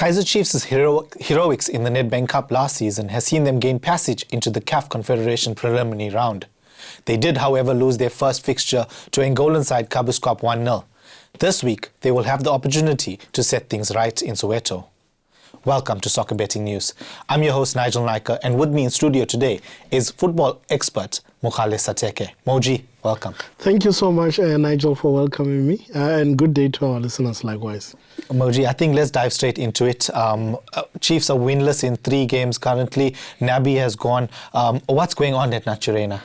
Kaizer Chiefs' heroics in the Nedbank Cup last season has seen them gain passage into the CAF Confederation preliminary round. They did, however, lose their first fixture to Angolan side Kabuscorp 1-0. This week, they will have the opportunity to set things right in Soweto. Welcome to Soccer Betting News. I'm your host, Nigel Naika, and with me in studio today is football expert Mogale Sateke. Moji, welcome. Thank you so much, Nigel, for welcoming me, and good day to our listeners likewise. Moji, I think let's dive straight into it. Chiefs are winless in 3 games currently. Nabi has gone. What's going on at Nasreddine?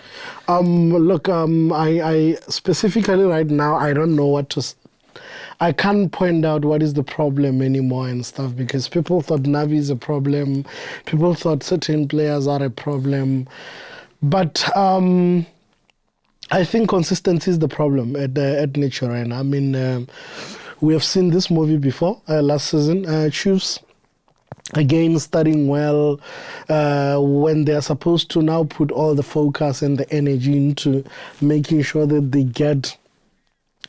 I specifically right now, I don't know what to I can't point out what is the problem anymore and stuff, because people thought Nabi is a problem. People thought certain players are a problem. But I think consistency is the problem at Nasreddine. I mean, we have seen this movie before last season. Chiefs, again, starting well when they are supposed to now put all the focus and the energy into making sure that they get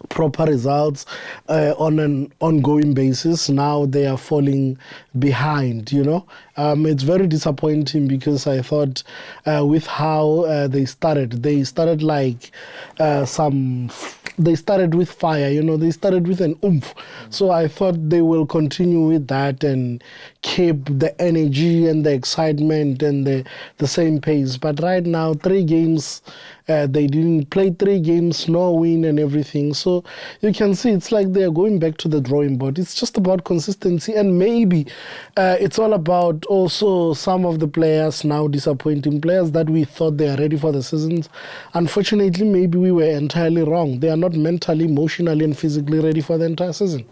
proper results on an ongoing basis. Now they are falling behind, It's very disappointing because I thought with how they started like they started with fire, they started with an oomph. So I thought they will continue with that and keep the energy and the excitement and the same pace. But right now, 3 games, they didn't play 3 games, no win and everything. So you can see it's like they're going back to the drawing board. It's just about consistency, and maybe it's all about also some of the players now disappointing players that we thought they are ready for the seasons. Unfortunately, maybe we were entirely wrong. They are not mentally, emotionally and physically ready for the entire season.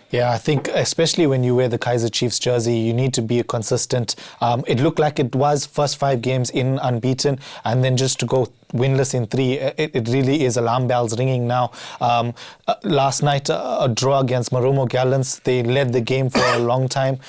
Yeah, I think especially when you wear the Kaizer Chiefs jersey, you need to be consistent. It looked like it was first 5 games in unbeaten, and then just to go winless in 3, it really is alarm bells ringing now. Last night, a draw against Marumo Gallants. They led the game for a long time.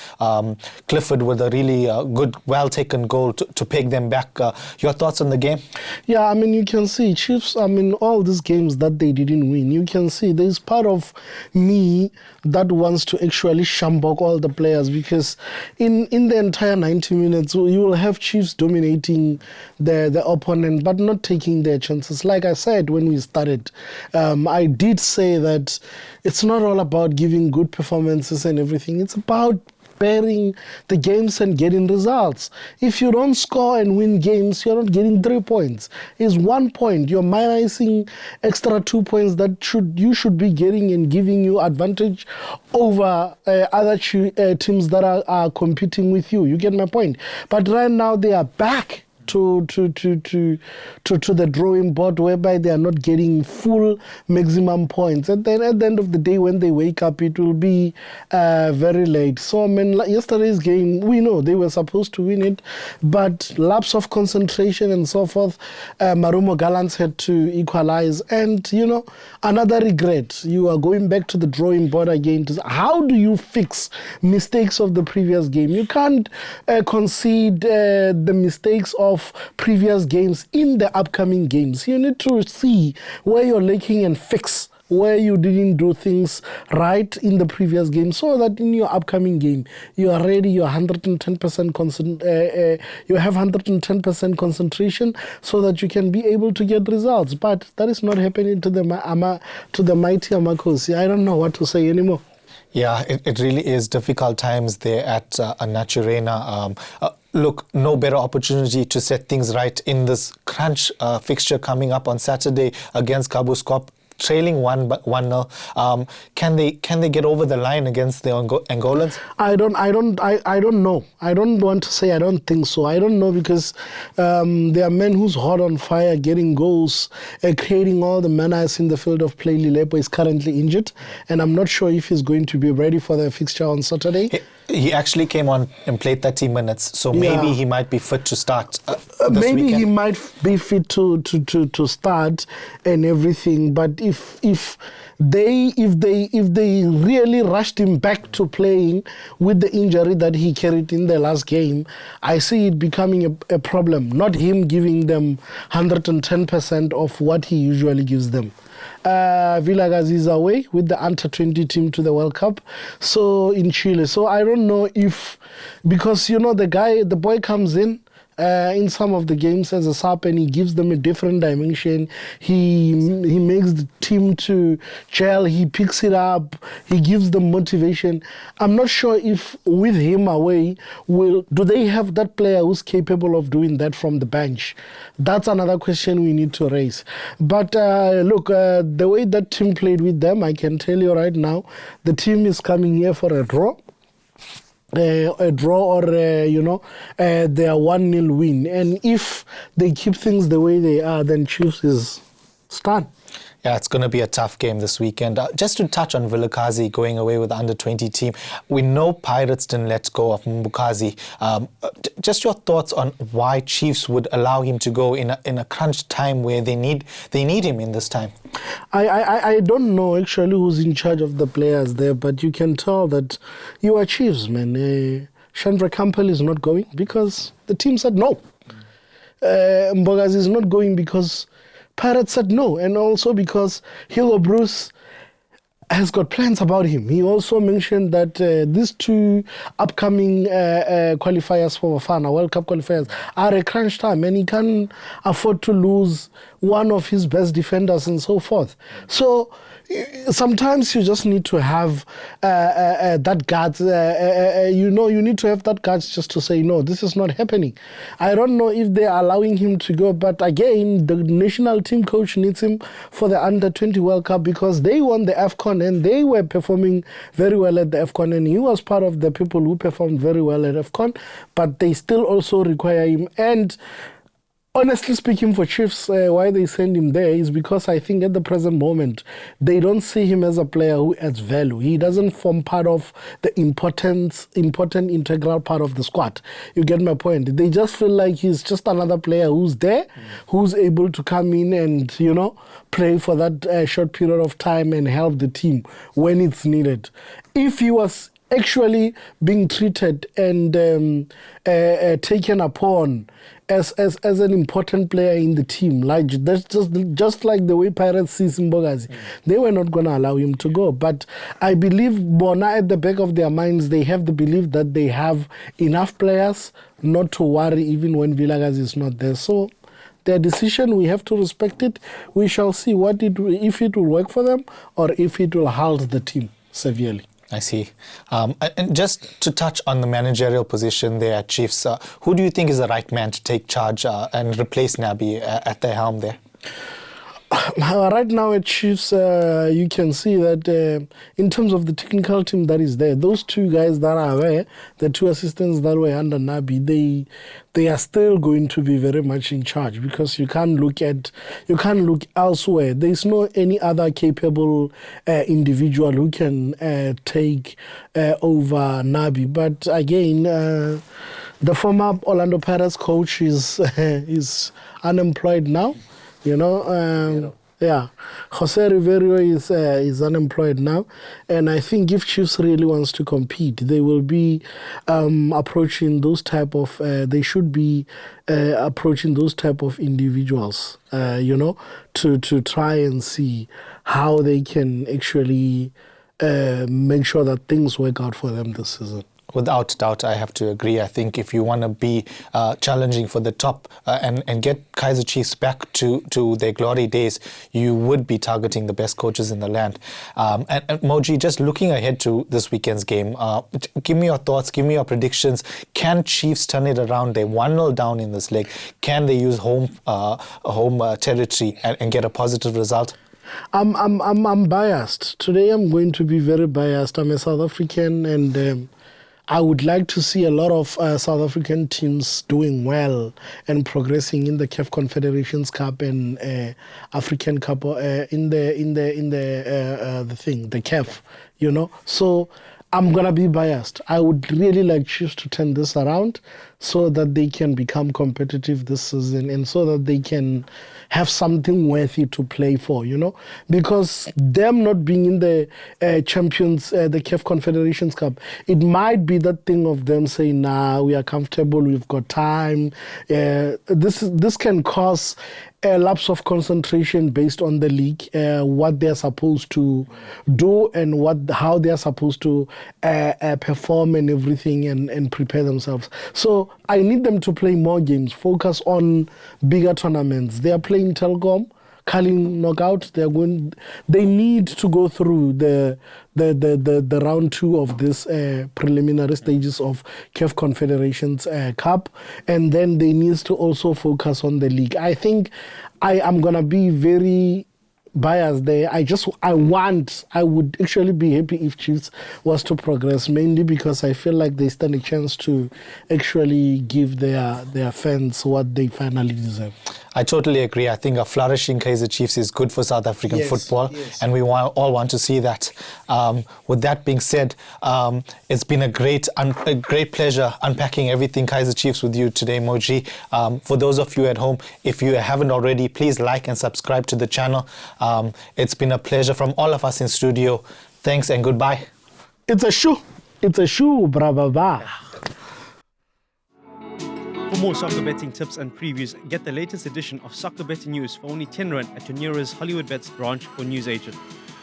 Clifford with a really good, well-taken goal to pick them back. Your thoughts on the game? Yeah, I mean, you can see Chiefs, all these games that they didn't win, you can see there's part of me that wants to actually shambok all the players, because in the entire 90 minutes, you will have Chiefs dominating the opponent, but not taking their chances. Like I said when we started, I did say that it's not all about giving good performances and everything. It's about bearing the games and getting results. If you don't score and win games, you're not getting 3 points. It's 1 point. You're minusing extra 2 points that you should be getting and giving you advantage over other teams that are competing with you. You get my point? But right now they are back to the drawing board, whereby they are not getting full maximum points. And then at the end of the day, when they wake up, it will be very late. So yesterday's game, we know they were supposed to win it, but lapse of concentration and so forth, Marumo Gallants had to equalize. And another regret, you are going back to the drawing board again. How do you fix mistakes of the previous game? You can't concede the mistakes of previous games in the upcoming games. You need to see where you're lacking and fix where you didn't do things right in the previous game, so that in your upcoming game you are ready, you're 110% you have 110% concentration, so that you can be able to get results. But that is not happening to the mighty Amakhosi. I don't know what to say anymore. Yeah, it really is difficult times there at Nasreddine. Look, no better opportunity to set things right in this crunch fixture coming up on Saturday against Kabuscorp, trailing 1-0. Can they get over the line against the Angolans? I don't know. I don't want to say I don't think so. I don't know, because there are men who's hot on fire, getting goals, creating all the menace in the field of play. Lilepo is currently injured, and I'm not sure if he's going to be ready for the fixture on Saturday. He actually came on and played 30 minutes, so maybe he might be fit to start this maybe weekend. He might be fit to start and everything. But if they really rushed him back to playing with the injury that he carried in the last game, I see it becoming a problem. Not him giving them 110% of what he usually gives them. Vilakazi is away with the under-20 team to the World Cup, so in Chile. So I don't know if, because the boy comes in some of the games as a sub, and he gives them a different dimension. He makes the team to gel. He picks it up. He gives them motivation. I'm not sure if with him away, do they have that player who's capable of doing that from the bench? That's another question we need to raise. But look, the way that team played with them, I can tell you right now, the team is coming here for a draw. A draw or their 1-0 win, and if they keep things the way they are, then Chiefs is stunned. Yeah, it's going to be a tough game this weekend. Just to touch on Vilakazi going away with the under-20 team, we know Pirates didn't let go of Mbukazi. Just your thoughts on why Chiefs would allow him to go in a crunch time where they need him in this time. I don't know actually who's in charge of the players there, but you can tell that you are Chiefs, man. Chandra Campbell is not going because the team said no. Mbukazi is not going because Pirates said no, and also because Hugo Bruce has got plans about him. He also mentioned that these two upcoming qualifiers for Bafana, World Cup qualifiers, are a crunch time, and he can't afford to lose one of his best defenders and so forth. So sometimes you just need to have that guts. You need to have that guts just to say, no, this is not happening. I don't know if they're allowing him to go, but again, the national team coach needs him for the Under-20 World Cup because they won the AFCON and they were performing very well at the AFCON, and he was part of the people who performed very well at AFCON, but they still also require him. And honestly speaking, for Chiefs, why they send him there is because I think at the present moment, they don't see him as a player who adds value. He doesn't form part of the important integral part of the squad. You get my point? They just feel like he's just another player who's there, who's able to come in and, play for that short period of time and help the team when it's needed. If he was actually being treated and taken upon as an important player in the team, like that's just like the way Pirates see Mbukazi, they were not going to allow him to go. But I believe Bona, at the back of their minds, they have the belief that they have enough players not to worry even when Vilakazi is not there. So their decision, we have to respect it. We shall see if it will work for them or if it will halt the team severely. I see. And just to touch on the managerial position there at Chiefs, who do you think is the right man to take charge and replace Nabi at the helm there? Right now at Chiefs, you can see that in terms of the technical team that is there, those two guys that are there, the two assistants that were under Nabi, they are still going to be very much in charge because you can't look elsewhere. There is no any other capable individual who can take over Nabi. But again, the former Orlando Pirates coach is unemployed now. Jose Rivero is unemployed now, and I think if Chiefs really wants to compete, they will be approaching those type of. They should be approaching those type of individuals, to try and see how they can actually make sure that things work out for them this season. Without doubt, I have to agree. I think if you want to be challenging for the top and get Kaizer Chiefs back to their glory days, you would be targeting the best coaches in the land. And Moji, just looking ahead to this weekend's game, give me your thoughts, give me your predictions. Can Chiefs turn it around? They're 1-0 down in this leg. Can they use home territory and get a positive result? I'm biased. Today I'm going to be very biased. I'm a South African, and I would like to see a lot of South African teams doing well and progressing in the CAF Confederations Cup and African Cup in the CAF, So I'm gonna be biased. I would really like Chiefs to turn this around. so that they can become competitive this season and so that they can have something worthy to play for, because them not being in the champions, the CAF Confederations Cup, it might be that thing of them saying, nah, we are comfortable, we've got time. This can cause a lapse of concentration based on the league, what they're supposed to do and how they're supposed to perform and everything and prepare themselves. So I need them to play more games, focus on bigger tournaments. They are playing Telkom, Carling knockout. They need to go through the round 2 of this preliminary stages of CAF Confederations Cup, and then they need to also focus on the league. I think I am gonna be very biased there. I would actually be happy if Chiefs was to progress, mainly because I feel like they stand a chance to actually give their fans what they finally deserve. I totally agree. I think a flourishing Kaizer Chiefs is good for South African football, and we all want to see that. With that being said, it's been a great pleasure unpacking everything Kaizer Chiefs with you today, Moji. For those of you at home, if you haven't already, please like and subscribe to the channel. It's been a pleasure from all of us in studio. Thanks and goodbye. It's a shoe. It's a shoe, brava. For more soccer betting tips and previews, get the latest edition of Soccer Betting News for only 10 Rand at your nearest Hollywood Bets branch or newsagent.